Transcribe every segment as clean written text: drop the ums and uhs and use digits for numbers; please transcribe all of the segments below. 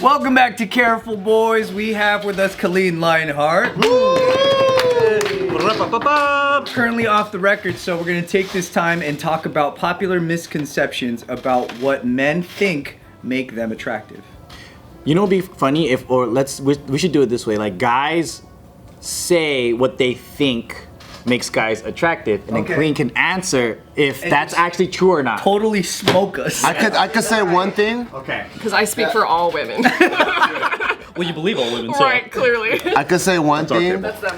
Welcome back to Careful Boys. We have with us Kalyne Lionheart. Currently off the record, so we're gonna take this time and talk about popular misconceptions about what men think make them attractive. You know, it'd be funny if, we should do it this way. Like, guys say what they think makes guys attractive, and then Kalyne can answer if that's actually true or not. Totally smoke us. I could say one thing. Okay. Because I speak for all women. Well, you believe all women, so. Right, clearly. I could say one thing That's them.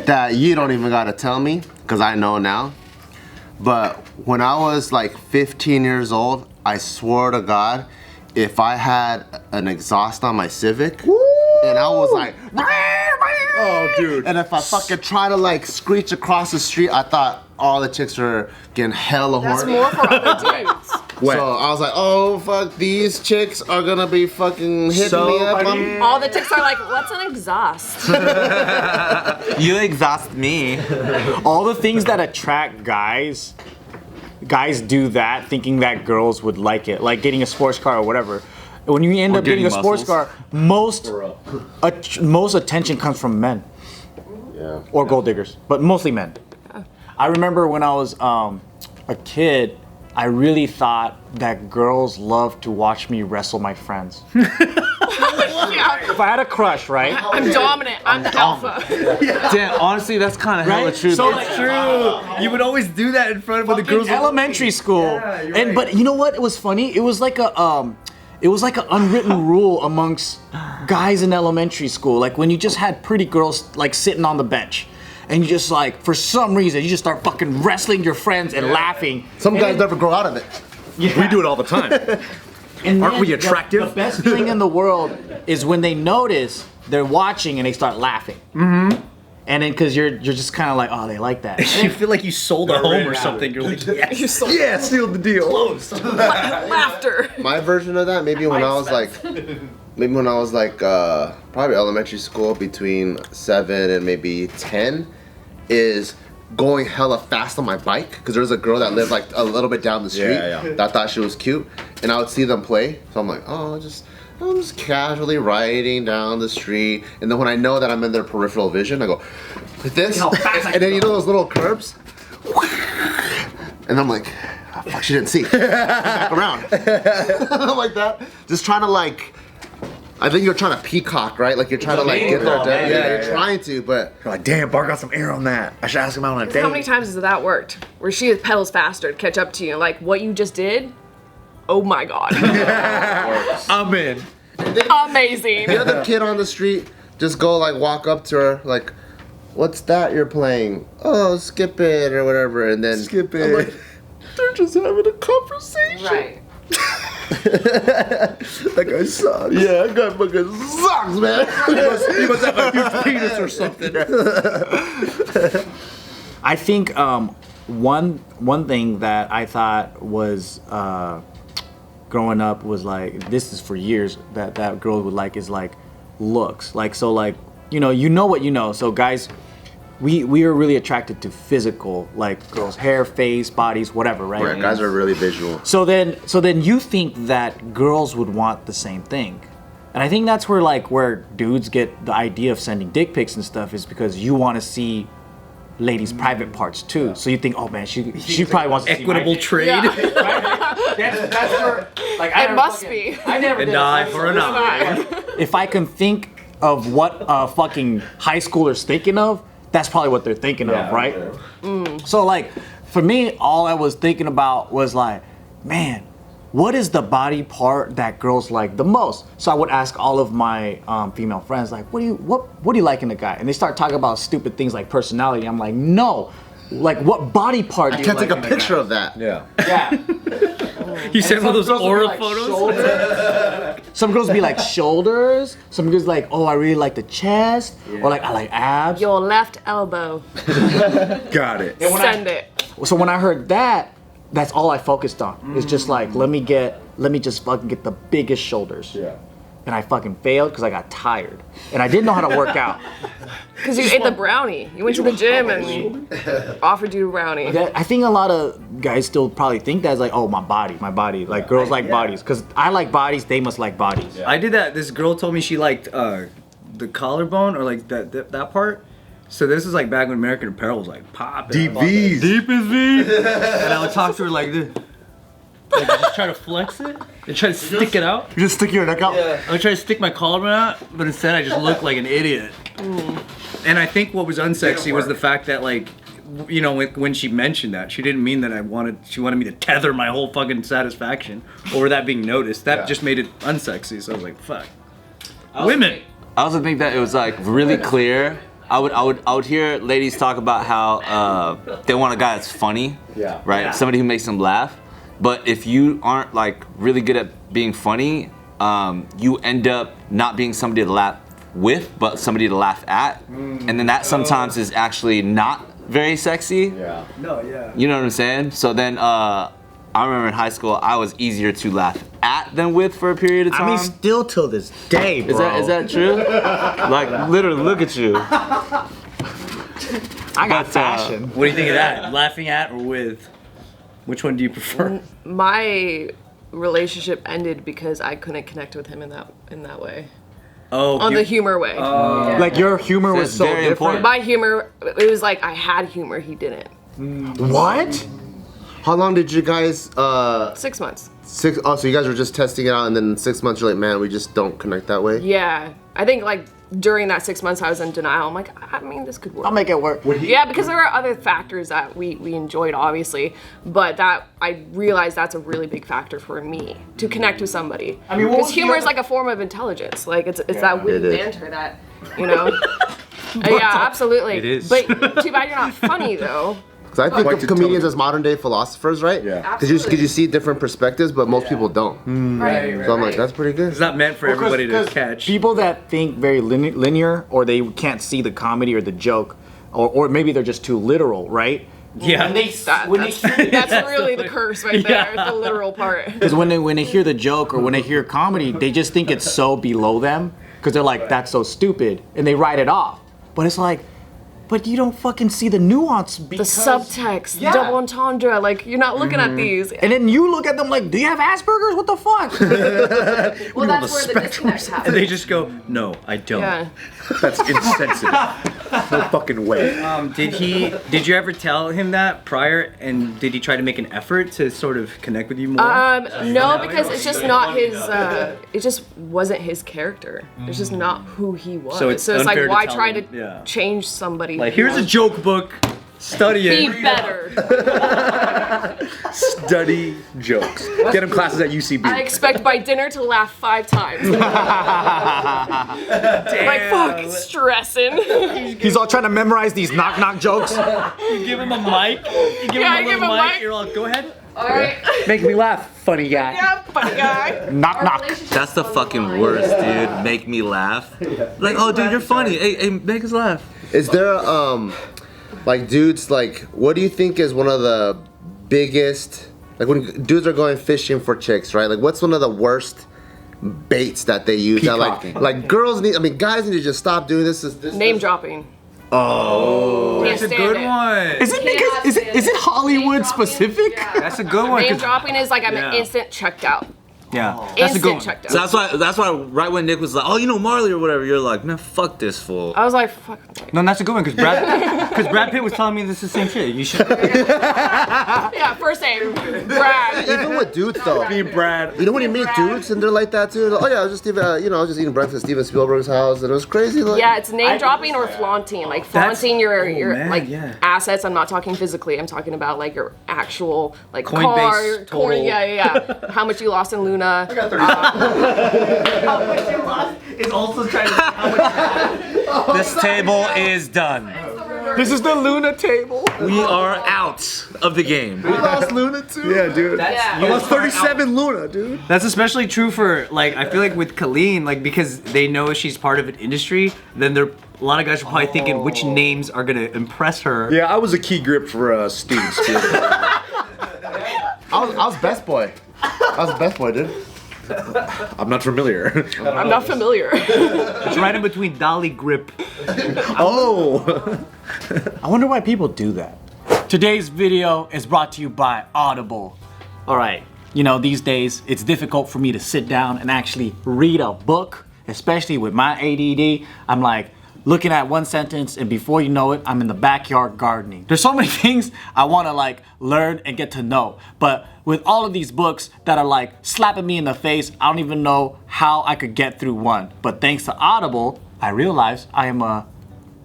that you don't even gotta tell me, because I know now. But when I was like 15 years old, I swore to God, if I had an exhaust on my Civic, and I was like, Oh, dude. and if I fucking try to like screech across the street, I thought all the chicks were getting hella That's horny. more for other dudes. So I was like, oh fuck, these chicks are gonna be fucking hitting me up. All the chicks are like, what's an exhaust? You exhaust me. All the things that attract guys do that thinking that girls would like it, like getting a sports car or whatever. When you end up getting a sports car, most attention comes from men. Yeah. Or gold diggers, but mostly men. I remember when I was a kid, I really thought that girls loved to watch me wrestle my friends. Yeah. If I had a crush, right? I'm dominant. I'm the alpha. Damn, honestly, that's kind of hella true. So It's true. You would always do that in front of the girls. in elementary school. Yeah, you're But you know what? It was funny. It was like an unwritten rule amongst guys in elementary school. Like when you just had pretty girls like sitting on the bench, and you just like for some reason you just start fucking wrestling your friends and laughing. Some guys never grow out of it. We do it all the time. And Aren't then we attractive? The best feeling in the world is when they notice they're watching and they start laughing. Mm-hmm. And then because you're just kind of like, oh, they like that. You feel like you sold a home or something. You're like, yes. You sold Yeah, sealed the deal. Closed. laughter. My version of that, maybe when I was like probably elementary school, between 7 and maybe 10, is going hella fast on my bike, because there was a girl that lived like a little bit down the street that I thought she was cute, and I would see them play, so I'm like, oh, I'm just casually riding down the street, and then when I know that I'm in their peripheral vision, I go like this, and then you know those little curves, and I'm like, oh, fuck, she didn't see. Back around. Like that. Just trying to like, I think you're trying to peacock, right? Like you're trying to like get there. You're trying to, but You're like, damn, Bart got some air on that. I should ask him out on a date. How many times has that worked? Where she pedals faster to catch up to you. Like, what you just did? Oh my God. I'm in. Amazing. the other kid on the street just go like walk up to her like, what's that you're playing? Oh, skip it or whatever, and then Skip it. I'm like, they're just having a conversation. Right. That guy sucks. Yeah, that guy fucking sucks, man. He must have a huge penis or something. I think one thing that I thought was growing up was like, this is for years that girls would like, is like looks. Like, so like, you know what you know. So guys, we are really attracted to physical, like girls' hair, face, bodies, whatever, right? Yeah, guys are really visual. So then you think that girls would want the same thing. And I think that's where dudes get the idea of sending dick pics and stuff, is because you want to see ladies' private parts too. So you think, oh man, she probably wants to Equitable see my trade. Yeah. that's where, like, It must be. I never An did eye for an eye. If I can think of what fucking high schoolers thinking of, that's probably what they're thinking of, right? So like, for me, all I was thinking about was like, man, what is the body part that girls like the most? So I would ask all of my female friends, like, what do you like in a guy? And they start talking about stupid things like personality. I'm like, no, like what body part? I do can't you take like a in picture of that. Yeah. Yeah. You sent one of those Some girls would be aura like photos? shoulders. Some girls be like shoulders. Some girls like, oh, I really like the chest, or like I like abs. Your left elbow. Got it. Send it. So when I heard that, that's all I focused on. It's just like, let me just fucking get the biggest shoulders. Yeah. and I fucking failed because I got tired and I didn't know how to work out. Because you ate the brownie. You went to the gym and offered you a brownie. I think a lot of guys still probably think that's like, oh, my body. Like girls like bodies. Because I like bodies, they must like bodies. I did that. This girl told me she liked the collarbone or like that part. So this is like back when American Apparel was like popping. Deep V's. Deep as V. And I would talk to her like this. Like just try to flex it and try to stick it out. You just stick your neck out. I would try to stick my collarbone out, but instead I just looked like an idiot. And I think what was unsexy was the fact that like, you know, when she mentioned that, she didn't mean that she wanted me to tether my whole fucking satisfaction over that being noticed. That just made it unsexy. So I was like, fuck. Women. I also think that it was like really clear. I would hear ladies talk about how they want a guy that's funny, right? Yeah. Somebody who makes them laugh. But if you aren't like really good at being funny, you end up not being somebody to laugh with, but somebody to laugh at, and then that sometimes is actually not very sexy. Yeah. No, yeah. You know what I'm saying? So then I remember in high school I was easier to laugh at than with for a period of time. I mean, still till this day, bro. Is that true? Like literally, look at you. I got fashion. What do you think of that? Laughing at or with? Which one do you prefer? My relationship ended because I couldn't connect with him in that way. Oh, On the humor way. Like your humor was That's so very different. important. My humor, it was like I had humor, he didn't. What? How long did you guys? 6 months. Oh, so you guys were just testing it out, and then in 6 months you're like, man, we just don't connect that way. Yeah, I think like during that 6 months I was in denial. I'm like, I mean, this could work. I'll make it work. Yeah, because there were other factors that we enjoyed, obviously, but that I realized that's a really big factor for me to connect with somebody. I mean, because humor is like a form of intelligence. Like it's that witty It is. banter that, you know. Yeah, absolutely. It is. But too bad you're not funny though. Because I think of comedians as modern day philosophers, right? Yeah. Because you see different perspectives, but most people don't. Right. So I'm like, that's pretty good. It's not meant for everybody to catch. People that think very linear, or they can't see the comedy or the joke, or maybe they're just too literal, right? Yeah. That's really the curse right there, the literal part. Because when they hear the joke or when they hear comedy, they just think it's so below them because they're like, that's so stupid, and they write it off. But it's like, but you don't fucking see the nuance. The subtext, the double entendre, like you're not looking at these. And then you look at them like, do you have Asperger's? What the fuck? Well, that's where the disconnect And happens. they just go, no, I don't. Yeah. That's insensitive. No fucking way. Did you ever tell him that prior, and did he try to make an effort to sort of connect with you more? No, because it's just not his. It just wasn't his character. It's just not who he was. So it's like, unfair to why tell try him, to change somebody? Like, who here's a was- joke book, study Be it. better. Study jokes. Get him classes at UCB. I expect by dinner to laugh 5 times. Like, fuck, stressing. He's all trying to memorize these knock jokes. You give him a mic. You give Yeah, I him a give little him a mic. mic. You're all, go ahead. Alright. Make me laugh, funny guy. Yeah, funny guy. Knock. That's the fucking worst, dude. Make me laugh. Like, oh, dude, you're funny. Hey, make us laugh. Is there like dudes, like, what do you think is one of the biggest, like when dudes are going fishing for chicks, right? Like, what's one of the worst baits that they use? That, Peacocking. like girls need, I mean, guys need to just stop doing this. Name dropping. Oh. Can't That's a stand good it. one. Is it because is it Hollywood specific? That's a good one. Name 'cause- dropping is like I'm Yeah. instant checked out. Yeah, that's a good Instant one. checked So out. that's why right when Nick was like, oh, you know Marley or whatever, you're like, man, fuck this fool. I was like, fuck. No, that's a good one because Brad Pitt was telling me this is the same shit. You should. Yeah, first name, Brad. Even with dudes though. Me and Brad. You know when you meet dudes and they're like that too? Like, oh yeah, I was just I was just eating breakfast at Steven Spielberg's house and it was crazy. Like, Yeah, it's name dropping or flaunting. Like flaunting your man, like yeah. assets. I'm not talking physically. I'm talking about like your actual like Coinbase car, total. yeah. How much you lost in Luna. It's also trying to. This table is done. This is the Luna table. We are out of the game. lost Luna too. Yeah, dude. Yeah. I lost 37 Luna, dude. That's especially true for like I feel like with Kalyne, like because they know she's part of an industry, then a lot of guys are probably thinking which names are gonna impress her. Yeah, I was a key grip for Steven Spielberg. I was best boy. I was the best boy, dude. I'm not familiar. I'm not familiar. It's right in between Dolly Grip. Oh. I wonder why people do that. Today's video is brought to you by Audible. All right, you know, these days it's difficult for me to sit down and actually read a book, especially with my ADD. I'm like looking at one sentence and before you know it, I'm in the backyard gardening. There's so many things I want to like learn and get to know. But with all of these books that are like slapping me in the face, I don't even know how I could get through one. But thanks to Audible, I realized I am a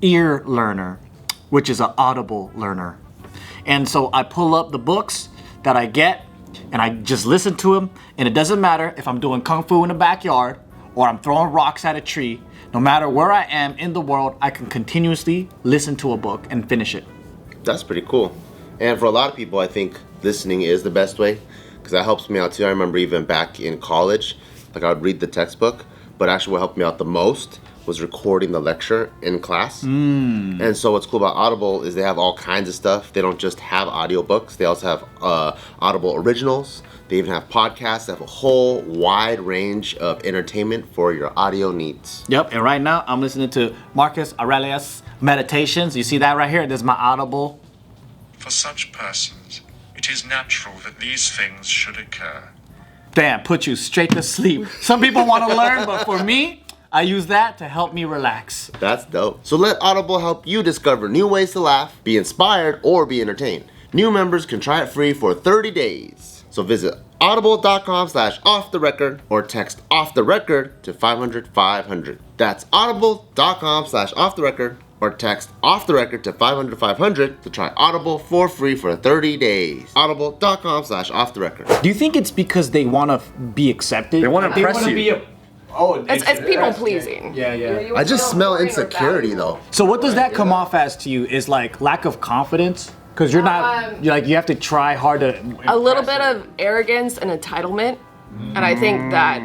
ear learner, which is an audible learner. And so I pull up the books that I get and I just listen to them. And it doesn't matter if I'm doing kung fu in the backyard or I'm throwing rocks at a tree. No matter where I am in the world, I can continuously listen to a book and finish it. That's pretty cool. And for a lot of people, I think listening is the best way because that helps me out too. I remember even back in college, like I would read the textbook, but actually what helped me out the most was recording the lecture in class. And so what's cool about Audible is they have all kinds of stuff. They don't just have audiobooks. They also have Audible originals. They even have podcasts. They have a whole wide range of entertainment for your audio needs. Yep, and right now I'm listening to Marcus Aurelius Meditations. You see that right here? This is my Audible. For such persons, it is natural that these things should occur. Bam, put you straight to sleep. Some people want to learn, but for me, I use that to help me relax. That's dope. So let Audible help you discover new ways to laugh, be inspired, or be entertained. New members can try it free for 30 days. So visit audible.com/offtherecord or text off the record to 500-500. That's audible.com/offtherecord or text off the record to 500-500 to try Audible for free for 30 days. Audible.com/off the record. Do you think it's because they want to be accepted? They want to impress wanna you. be It's people pleasing. Yeah. I just smell insecurity though. So what does that come off as to you? Is like lack of confidence? Because you're not, you're like, you have to try hard to A little impress bit them. of arrogance and entitlement. And I think that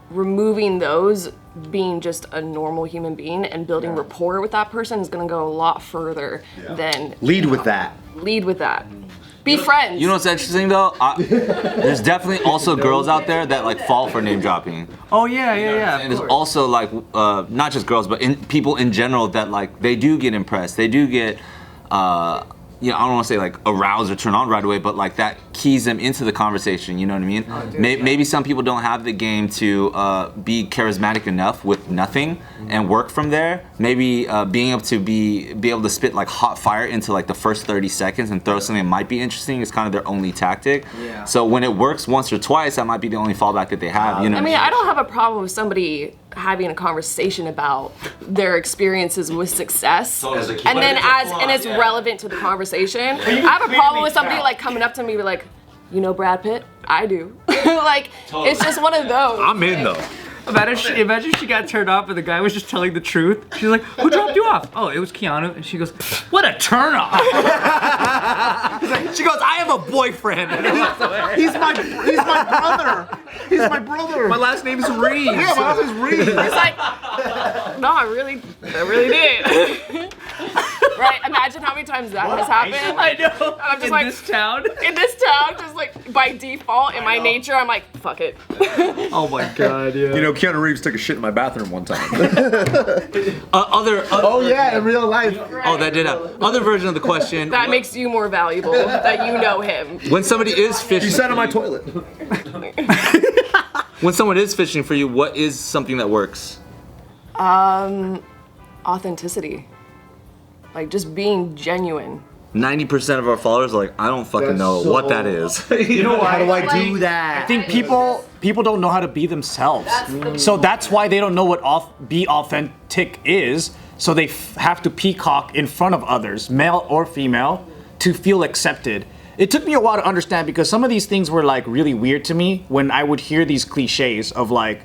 removing those, being just a normal human being and building rapport with that person is going to go a lot further than Lead with that. lead with that. Be friends. You know what's interesting though? There's definitely also girls out there that like fall for name dropping. Oh yeah. And there's also like not just girls, but people in general that like they do get impressed. They do get you know, I don't want to say like aroused or turn on right away, but like that keys them into the conversation. You know what I mean? Maybe some people don't have the game to be charismatic enough with nothing and work from there. Maybe being able to be able to spit like hot fire into like the first 30 seconds and throw something that might be interesting is kind of their only tactic. Yeah. So when it works once or twice, that might be the only fallback that they have. You know? I mean, I don't have a problem with somebody having a conversation about their experiences with success, and then it's relevant to the conversation. I have a problem with somebody like coming up to me and be like, you know Brad Pitt? I do. Like, it's just one of those. I'm in though. Imagine she got turned off and the guy was just telling the truth. She's like, who dropped you off? Oh, it was Keanu. And she goes, what a turn off. She goes, I have a boyfriend. He's my brother. He's my brother. My last name's Reeves. Yeah, my last name's Reed. It's like, no, I really did. Right? Imagine how many times that has happened. I know. I'm just in like, this town. In this town, just like by default, in my nature, I'm like, fuck it. Oh my god, yeah. You know, Keanu Reeves took a shit in my bathroom one time. Oh yeah, in real life. Oh, that did happen. Other version of the question. That makes you more valuable that you know him. When somebody is fishing, He sat on my toilet. when someone is fishing for you, what is something that works? Authenticity. Like just being genuine. 90% of our followers are like, I don't fucking know what that is. You know why? How do I do that? I think people don't know how to be themselves. So that's why they don't know what be authentic is. So they have to peacock in front of others, male or female, to feel accepted. It took me a while to understand because some of these things were like really weird to me when I would hear these cliches of like,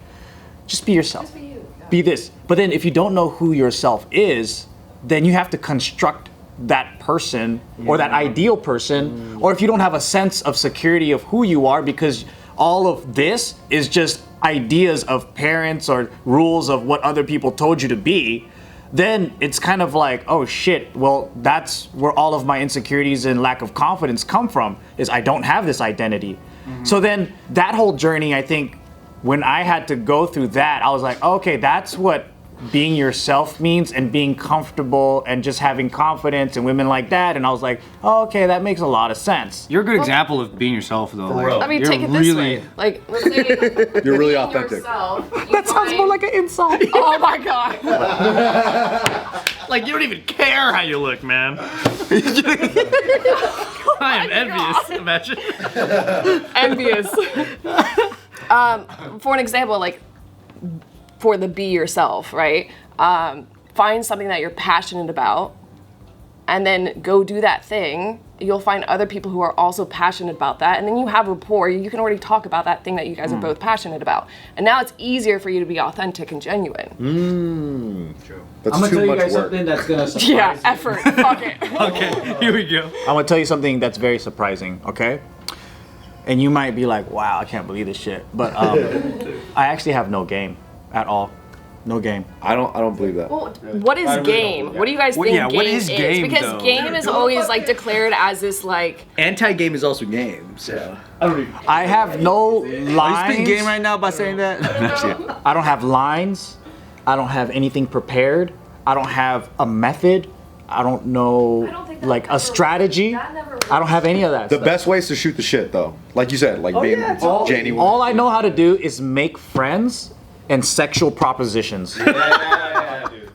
just be yourself. Just be you. Be this. But then if you don't know who yourself is, then you have to construct that person or that ideal person, or if you don't have a sense of security of who you are because all of this is just ideas of parents or rules of what other people told you to be, then it's kind of like, oh shit, well, that's where all of my insecurities and lack of confidence come from, is I don't have this identity. So then that whole journey, I think, when I had to go through that, I was like, okay, that's what being yourself means, and being comfortable and just having confidence and women like that. And I was like, oh, okay, that makes a lot of sense. You're a good example of being yourself, though. Like, I mean, you're take it this way. Like, let's say You're really being authentic. yourself, That sounds more like an insult. Oh my god. Like, you don't even care how you look, man. I am envious. Imagine. Envious. For an example, like for the be yourself, right? Find something that you're passionate about and then go do that thing. You'll find other people who are also passionate about that, and then you have rapport. You can already talk about that thing that you guys are both passionate about. And now it's easier for you to be authentic and genuine. True. That's I'm gonna too tell you much guys work. something that's gonna surprise Yeah, you. effort. Fuck it. Okay, here we go. I'm gonna tell you something that's very surprising, okay? And you might be like, wow, I can't believe this shit. But I actually have no game at all. No game. I don't believe that. Well, what is game? What do you guys think yeah, game what is game, Because though? game is always like declared as this like. Anti-game is also game, so. I have no Are you lines. speaking game right now by saying that? I don't have lines. I don't have anything prepared. I don't have a method. I don't know like a strategy. I don't have any of that. The stuff. best way is to shoot the shit, though. Like you said, like being genuine. All I know how to do is make friends and sexual propositions.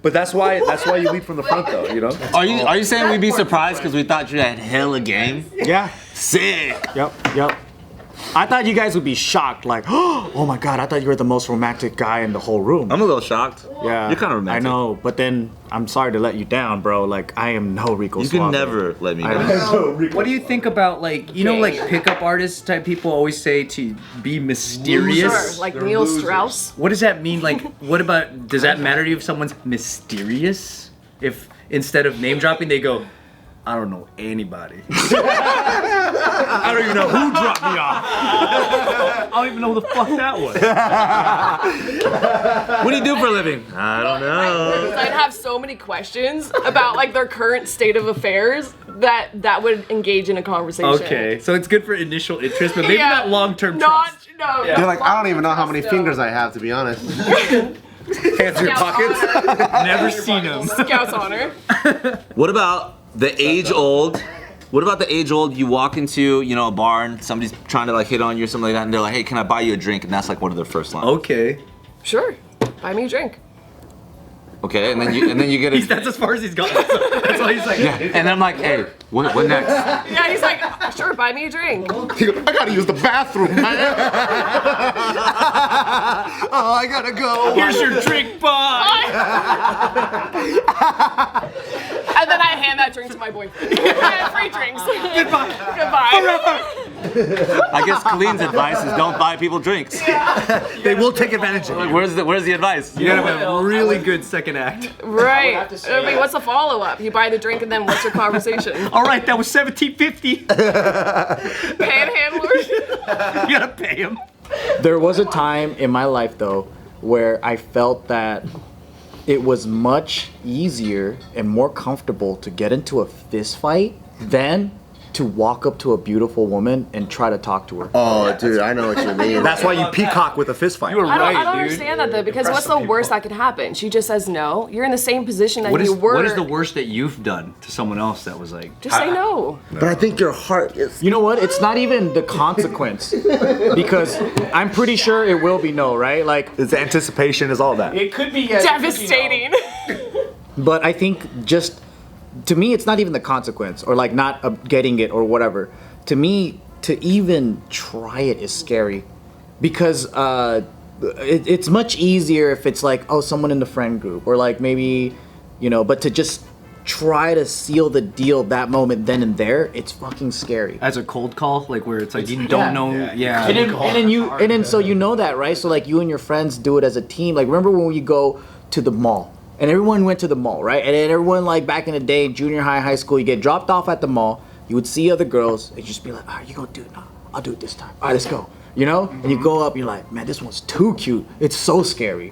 But that's why you lead from the front, though. You know. Are you saying we'd be surprised because we thought you had hella game? Yeah. Sick. Yep. I thought you guys would be shocked, like, oh my god, I thought you were the most romantic guy in the whole room. I'm a little shocked. Yeah, You're kind of romantic. I know, but then I'm sorry to let you down, bro. Like, I am no Rico You Suave. can never let me I down. know. What do you think about, like, you know, like pickup artist type people always say to be mysterious? Sure, like Neil Strauss. What does that mean? Like, what about, does that matter to you if someone's mysterious? If instead of name dropping, they go, I don't know anybody. I don't even know who dropped me off. I don't even know who the fuck that was. What do you do for a living? I don't know. I'd have so many questions about like their current state of affairs that would engage in a conversation. Okay, so it's good for initial interest, but maybe Yeah. not long-term Not trust. no. You're like, I don't even know how many fingers I have, to be honest. Hands in your pockets. Never seen him. Scout's honor. What about the age old? What about the age old? You walk into, you know, a bar and somebody's trying to like hit on you or something like that, and they're like, "Hey, can I buy you a drink?" And that's like one of their first lines. Okay. Sure. Buy me a drink. Okay, and then you get a. That's as far as he's gone. That's why he's like, Yeah, and I'm like, "Hey, what next?" Yeah, he's like, sure, buy me a drink. He goes, I gotta use the bathroom, man. Oh, I gotta go. here's your drink, bye. And then I hand that drink to my boyfriend. Free drinks. Goodbye. I guess Kalyne's advice is don't buy people drinks. They will take advantage of Like, you. where's the advice? You gotta have a really good second act. Right. I mean, what's the follow-up? You buy the drink and then what's your conversation? All right, that was $17.50. Panhandlers? You gotta pay him. There was a time in my life, though, where I felt that it was much easier and more comfortable to get into a fist fight than to walk up to a beautiful woman and try to talk to her. Oh, dude, I know what you mean. That's why you peacock with a fist fight. You were I right, don't dude. understand that though, because what's the worst that could happen? She just says no. You're in the same position that What is you were. what is the worst that you've done to someone else that was like? Just say no. But I think your heart is. You know what? It's not even the consequence. Because I'm pretty sure it will be no, right? Like, It's anticipation is all that. it could be yes. Devastating. But I think just to me, it's not even the consequence or like not getting it or whatever. To me, to even try it is scary because it's much easier if it's like, oh, someone in the friend group or like maybe, you know, but to just try to seal the deal that moment then and there, it's fucking scary. As a cold call, like where it's like you don't know. Yeah. And then so you know that, right? So like you and your friends do it as a team. Like remember when you go to the mall? And everyone went to the mall, right? And then everyone, like back in the day, junior high, high school, you get dropped off at the mall. You would see other girls, and you just be like, all right, you gonna do it? No, I'll do it this time. All right, let's go. You know? And you go up, you're like, man, this one's too cute. It's so scary.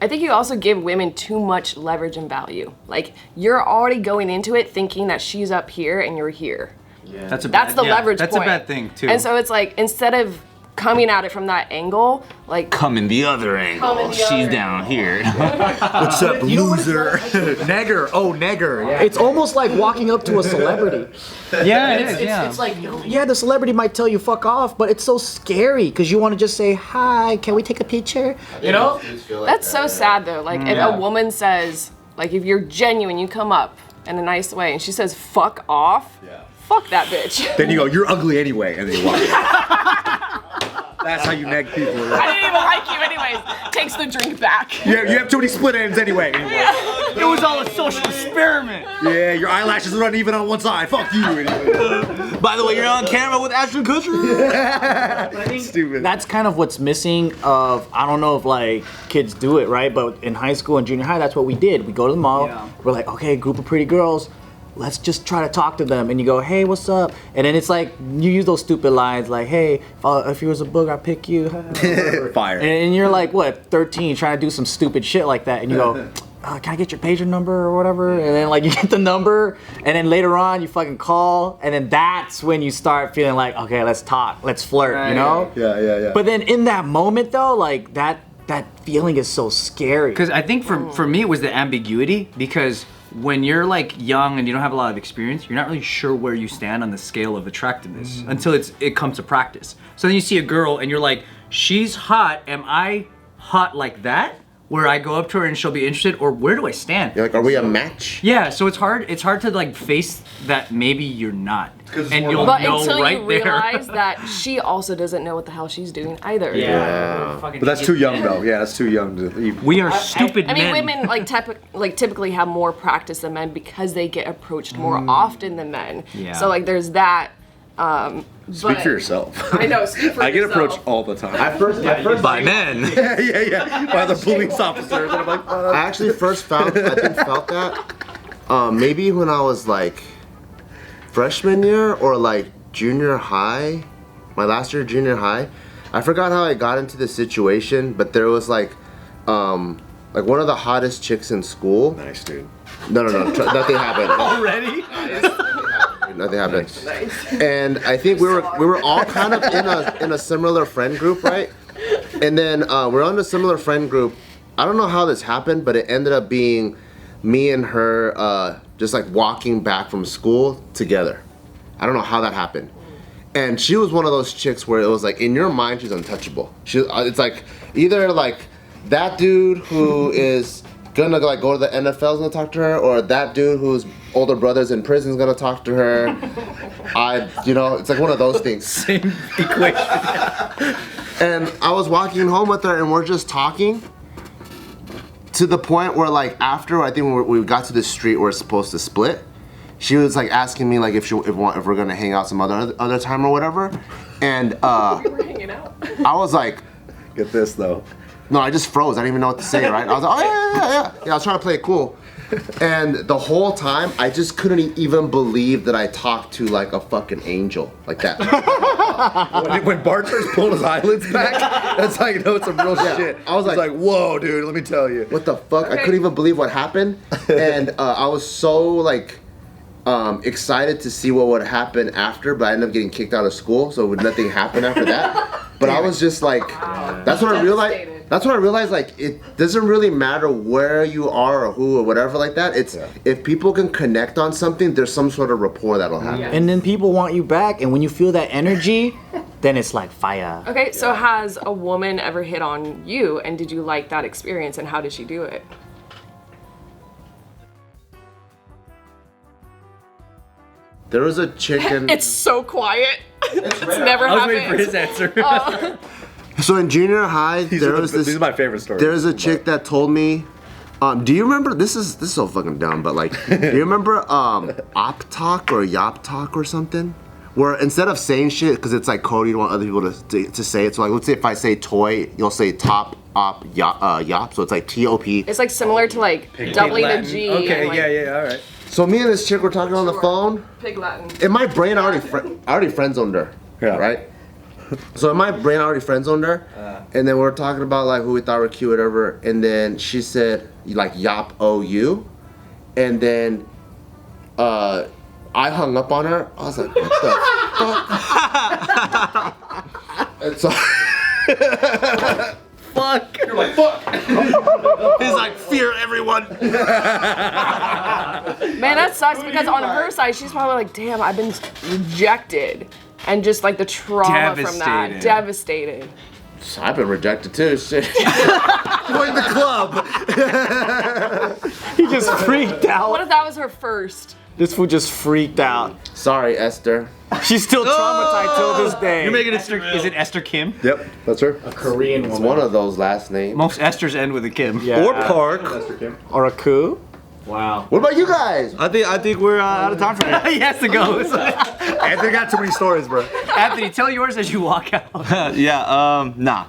I think you also give women too much leverage and value. Like you're already going into it thinking that she's up here and you're here. That's That's the leverage That's point. a bad thing too. And so it's like instead of coming at it from that angle, like Coming the other angle. She's down here. What's up, loser? Negger. Oh, negger. Yeah. It's almost like walking up to a celebrity. Yeah, it is. It's like, yeah, the celebrity might tell you fuck off, but it's so scary because you want to just say, hi, can we take a picture? You know? that's so sad though. Like if a woman says, like if you're genuine, you come up in a nice way, and she says fuck off. Fuck that bitch. Then you go, you're ugly anyway, and then you walk away. That's how you neg people. I didn't even like you anyways. Takes the drink back. Yeah, you have too many split ends anyway. It was all a social experiment. Yeah, your eyelashes are uneven on one side. Fuck you anyway. By the way, you're on camera with Ashton Kutcher. Stupid. That's kind of what's missing of, I don't know if like kids do it, right? But in high school and junior high, that's what we did. We go to the mall, we're like, okay, group of pretty girls, let's just try to talk to them. And you go, hey, what's up? And then it's like, you use those stupid lines like, hey, if you was a book, I'd pick you. Fire. And you're like, what, 13, trying to do some stupid shit like that. And you go, can I get your pager number or whatever? And then like you get the number, and then later on you fucking call, and then that's when you start feeling like, okay, let's talk, let's flirt, you know? Yeah. But then in that moment though, like that feeling is so scary. Because I think for me it was the ambiguity, because when you're like young and you don't have a lot of experience, you're not really sure where you stand on the scale of attractiveness until it comes to practice. So then you see a girl and you're like, she's hot, am I hot like that? Where I go up to her and she'll be interested, or where do I stand? You're like, are we a match? Yeah, so it's hard to like face that maybe you're not. And you'll But know until right you there. realize that she also doesn't know what the hell she's doing either. But that's too young though. Yeah, that's too young to even. We are stupid I mean, men. women typically have more practice than men because they get approached more often than men. Yeah. So like there's that. Speak for yourself. I know. Speak for I get yourself. approached all the time. At first By men. yeah. By the police officers. And I'm like, I actually felt that maybe when I was like freshman year or like junior high, my last year of junior high. I forgot how I got into the situation, but there was like one of the hottest chicks in school. nice, dude. No, nothing happened. Already? Nothing happened. And I think we were all kind of in a similar friend group, right? And then we're on a similar friend group. I don't know how this happened, but it ended up being me and her just like walking back from school together. I don't know how that happened. And she was one of those chicks where it was like in your mind she's untouchable. It's like either like that dude who is gonna like go to the NFL is gonna talk to her, or that dude whose older brother's in prison is gonna talk to her. It's like one of those things. Same equation. And I was walking home with her and we're just talking to the point where like after I think when we got to the street where we're supposed to split, she was like asking me like if we're gonna hang out some other time or whatever. And We were hanging out. I was like, Get this though. no, I just froze. I didn't even know what to say, right? I was like, oh yeah. I was trying to play it cool. And the whole time, I just couldn't even believe that I talked to like a fucking angel like that. When Bart starts pulling his eyelids back, that's how you know it's some real shit. I was It's like, whoa, dude, let me tell you. what the fuck? I couldn't even believe what happened. And I was so like excited to see what would happen after, but I ended up getting kicked out of school, so nothing happened after that. But I was just like, that's when I realized. That's when I realized like it doesn't really matter where you are or who or whatever like that. It's if people can connect on something, there's some sort of rapport that'll happen. And then people want you back, and when you feel that energy, then it's like fire. Okay, so has a woman ever hit on you, and did you like that experience, and how did she do it? There was a chicken. It's so quiet. It's never I was happened. waiting for his answer. So in junior high, These are my favorite stories. There was a chick that told me. Do you remember? This is so fucking dumb, but like, do you remember op talk or yop talk or something? Where instead of saying shit, because it's like code, you don't want other people to say it. So like, let's say if I say toy, you'll say top op yop. So it's like TOP. It's like similar to like doubling the G. Okay, and, like, yeah, all right. So me and this chick were talking on the phone. Pig Latin. In my brain, I already friend zoned her. Yeah. Right. So in my brain, I already friend zoned her, and then we were talking about like who we thought were cute, whatever. And then she said like yop OU, and then I hung up on her. I was like, what the fuck? And so Fuck. You're like, fuck. He's like, fear everyone. Man, that sucks because on her side, she's probably like, damn, I've been rejected. And just like the trauma from that. Devastated. I've been rejected too. Shit. Join the club. He just freaked out. What if that was her first? This fool just freaked out. Sorry, Esther. She's still traumatized till this day. You're making Esther. Is it Esther Kim? Yep, that's her. a Korean It's woman. one of those last names. Most Esters end with a Kim. Yeah. Or Park. Or a coup. Wow. What about you guys? I think we're out of time for here. He has to go. Anthony got too many stories, bro. Anthony, tell yours as you walk out. Nah.